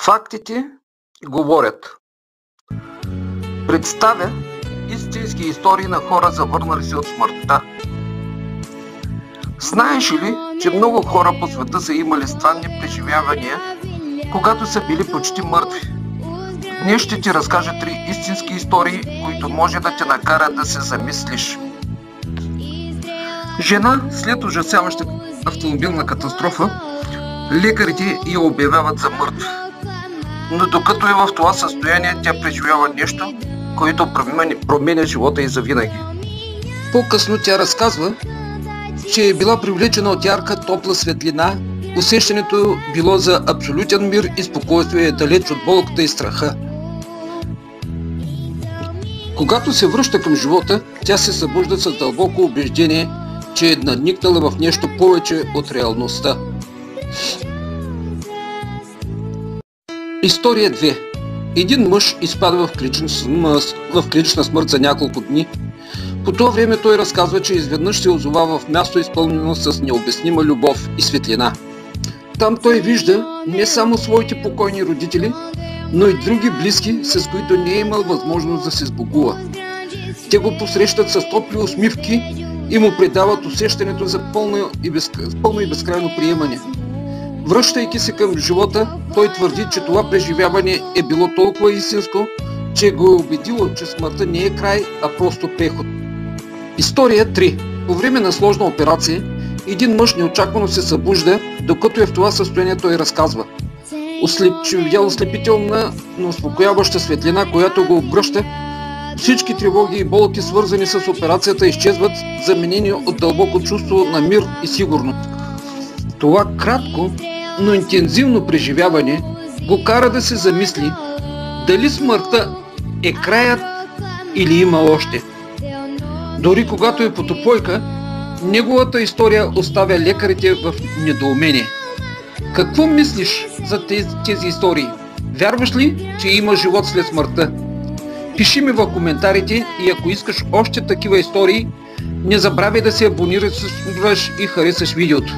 Фактите говорят. Представя истински истории на хора, завърнали се от смъртта. Знаеш ли, че много хора по света са имали странни преживявания, когато са били почти мъртви? Днес ще ти разкажа 3 истински истории, които може да те накарат да се замислиш. Жена след ужасяваща автомобилна катастрофа, лекарите я обявяват за мъртва. Но докато е в това състояние, тя преживява нещо, което променя живота й завинаги. По-късно тя разказва, че е била привлечена от ярка, топла светлина, усещането било за абсолютен мир и спокойствие, далеч от болката и страха. Когато се връща към живота, тя се събужда с дълбоко убеждение, че е надникнала в нещо повече от реалността. История 2. Един мъж изпада в клинична смърт за няколко дни. По това време той разказва, че изведнъж се озова в място, изпълнено с необяснима любов и светлина. Там той вижда не само своите покойни родители, но и други близки, с които не е имал възможност да се сбогува. Те го посрещат с топли усмивки и му предават усещането за пълно и безкрайно приемане. Връщайки се към живота, той твърди, че това преживяване е било толкова истинско, че го е убедило, че смъртта не е край, а просто преход. История 3. По време на сложна операция, един мъж неочаквано се събужда, докато е в това състояние той разказва, че видял ослепителна, но успокояваща светлина, която го обгръща. Всички тревоги и болки, свързани с операцията, изчезват, заменени от дълбоко чувство на мир и сигурност. Това кратко, но интензивно преживяване го кара да се замисли дали смъртта е краят или има още. Дори когато е под упойка, неговата история оставя лекарите в недоумение. Какво мислиш за тези истории? Вярваш ли, че има живот след смъртта? Пиши ми в коментарите и ако искаш още такива истории, не забравяй да се абонираш и харесаш видеото.